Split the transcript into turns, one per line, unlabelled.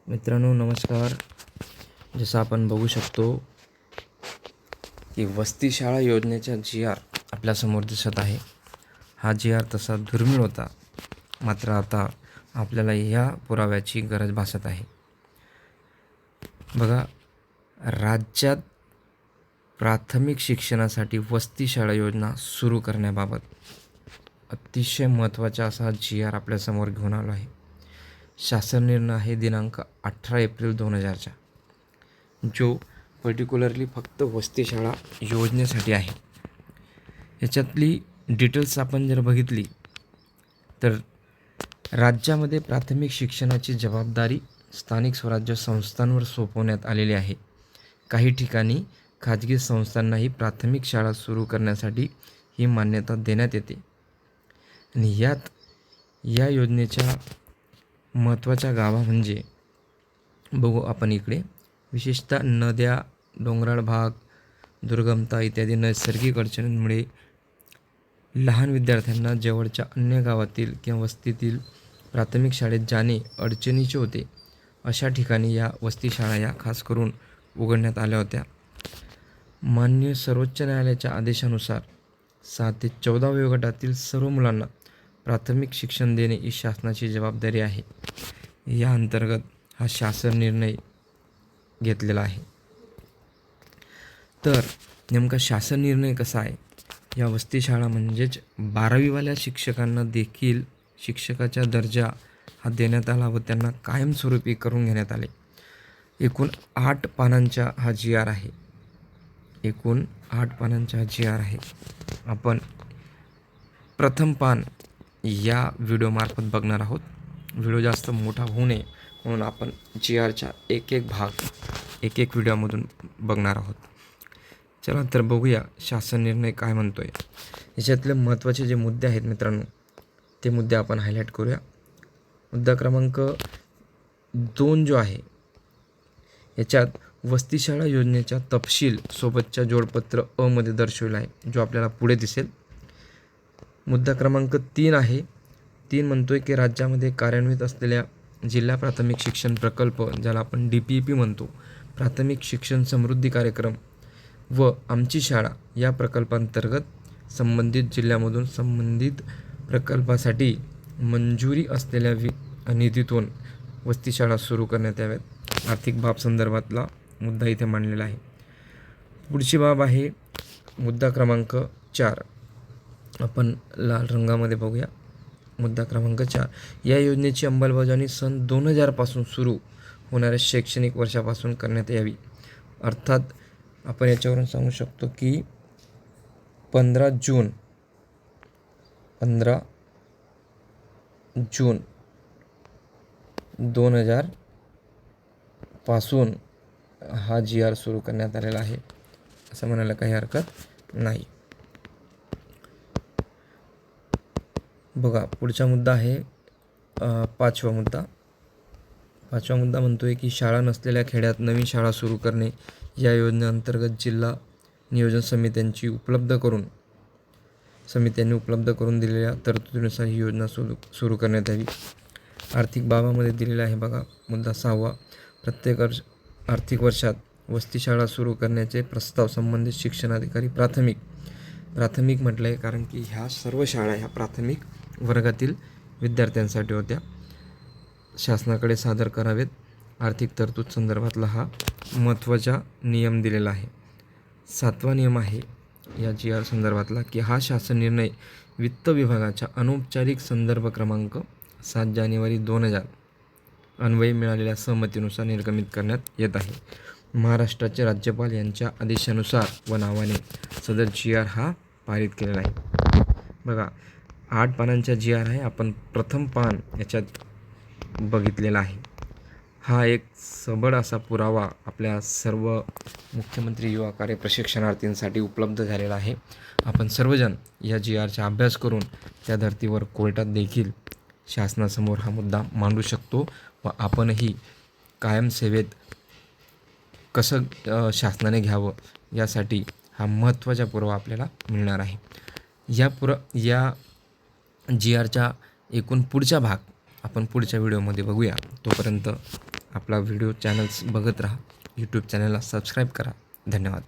मित्रांनो नमस्कार. जसं आपण बघू शकतो की वसती शाळा योजनेचा GR आपल्यासमोर दिसत आहे. हा GR तसा दुर्मिळ होता, मात्र आता आपल्याला या पुराव्याची गरज भासत आहे. बघा, राज्यात प्राथमिक शिक्षणासाठी वसती शाळा योजना सुरू करण्याबाबत अतिशय महत्त्वाचा असा GR आपल्यासमोर घेऊन आलो आहे. शासन निर्णय आहे दिनांक 18 एप्रिल 2000चा, जो पर्टिक्युलरली फक्त वसती शाळा योजनेसाठी आहे. याच्यातली डिटेल्स आपण जर बघितली तर राज्यामध्ये प्राथमिक शिक्षणाची जबाबदारी स्थानिक स्वराज्य संस्थांवर सोपवण्यात आलेली आहे. काही ठिकाणी खाजगी संस्थांनाही प्राथमिक शाळा सुरू करण्यासाठी ही मान्यता देण्यात येते. आणि या योजनेच्या महत्त्वाच्या गावा म्हणजे बघू आपण इकडे, विशेषतः नद्या, डोंगराळ भाग, दुर्गमता इत्यादी नैसर्गिक अडचणींमुळे लहान विद्यार्थ्यांना जवळच्या अन्य गावातील किंवा वस्तीतील प्राथमिक शाळेत जाणे अडचणीचे होते. अशा ठिकाणी या वसती शाळा या खास करून उघडण्यात आल्या होत्या. माननीय सर्वोच्च न्यायालयाच्या आदेशानुसार 6 ते 14 वयोगटातील सर्व मुलांना प्राथमिक शिक्षण देणे ही शासनाची जबाबदारी आहे. या अंतर्गत हा शासन निर्णय घेतलेला आहे. तर नेमका शासन निर्णय कसा आहे? या वसती शाळा म्हणजेच 12वीवाल्या शिक्षकांना देखील शिक्षकाचा दर्जा हा देण्यात आला व त्यांना कायमस्वरूपी करून घेण्यात आले. एकूण 8 पानांचा हा GR आहे. एकूण 8 पानांचा GR आहे. आपण प्रथम पान या व्हिडिओमार्फत बघणार आहोत. व्हिडिओ जास्त मोठा होऊ नये म्हणून आपण GRचा एक भाग एक व्हिडिओमधून बघणार आहोत. चला तर बघूया शासन निर्णय काय म्हणतो आहे. याच्यातले महत्त्वाचे जे मुद्दे आहेत मित्रांनो, ते मुद्दे आपण हायलाईट करूया. मुद्दा क्रमांक 2 जो आहे, याच्यात वसती शाळा योजनेच्या तपशील सोबतच्या जोडपत्र अ मध्ये दर्शवला आहे, जो आपल्याला पुढे दिसेल. मुद्दा क्रमांक 3 आहे. 3 म्हणतोय की राज्यामध्ये कार्यान्वित असलेल्या जिल्हा प्राथमिक शिक्षण प्रकल्प, ज्याला आपण DPP म्हणतो, प्राथमिक शिक्षण समृद्धी कार्यक्रम व आमची शाळा या प्रकल्पांतर्गत संबंधित जिल्ह्यामधून संबंधित प्रकल्पासाठी मंजुरी असलेल्या निधीतून वसती शाळा सुरू करण्यात याव्यात. आर्थिक बाब संदर्भातला मुद्दा इथे मांडलेला आहे. पुढची बाब आहे मुद्दा क्रमांक 4. आपण लाल रंगामध्ये बघूया. मुद्दा क्रमांक 4. या योजनेची अंमलबजावणी सन 2000 पासून सुरू होणाऱ्या शैक्षणिक वर्षापासून करण्यात यावी. अर्थात आपण याच्यावरून सांगू शकतो की 15 जून 2000 पासून हा GR सुरू करण्यात आलेला आहे, असं म्हणायला काही हरकत नाही. बघा, पुढचा मुद्दा आहे 5वा मुद्दा. 5वा मुद्दा म्हणतोय की शाळा नसलेल्या खेड्यात नवीन शाळा सुरू करणे. या योजनेअंतर्गत जिल्हा नियोजन समित्यांनी उपलब्ध करून दिलेल्या तरतुदीनुसार ही योजना सुरू करण्यात यावी. आर्थिक बाबामध्ये दिलेला आहे. बघा, मुद्दा 6वा. प्रत्येक आर्थिक वर्षात वसती शाळा सुरू करण्याचे प्रस्ताव संबंधित शिक्षणाधिकारी प्राथमिक म्हटलं आहे कारण की ह्या सर्व शाळा ह्या प्राथमिक वर्गातील विद्यार्थ्यांसाठी होत्या, शासनाकडे सादर करावेत. आर्थिक तरतूद संदर्भातला हा महत्त्वाचा नियम दिलेला आहे. 7वा नियम आहे या GR संदर्भातला की हा शासन निर्णय वित्त विभागाच्या अनौपचारिक संदर्भ क्रमांक 7 जानेवारी 2000 अन्वये मिळालेल्या सहमतीनुसार निर्गमित करण्यात येत आहे. महाराष्ट्राचे राज्यपाल यांच्या आदेशानुसार व नावाने सदर GR हा पारित केलेला आहे. बघा, 8 पानांचा GR आहे. आपण प्रथम पान याच्यात बघितलेला आहे. हा एक सबळ असा पुरावा आपल्या सर्व मुख्यमंत्री युवा कार्य प्रशिक्षणार्थींसाठी उपलब्ध झालेला आहे. आपण सर्वजण या GRचा अभ्यास करून त्या धर्तीवर कोर्टात देखील शासनासमोर हा मुद्दा मांडू शकतो व आपणही कायमसेवेत कसं शासनाने घ्यावं यासाठी हा महत्त्वाचा पुरावा आपल्याला मिळणार आहे. या GRचा एकूण पुढचा भाग आपण पुढच्या व्हिडिओमध्ये बघूया. तोपर्यंत आपला व्हिडिओ चॅनल्स बघत राहा. यूट्यूब चॅनलला सबस्क्राईब करा. धन्यवाद.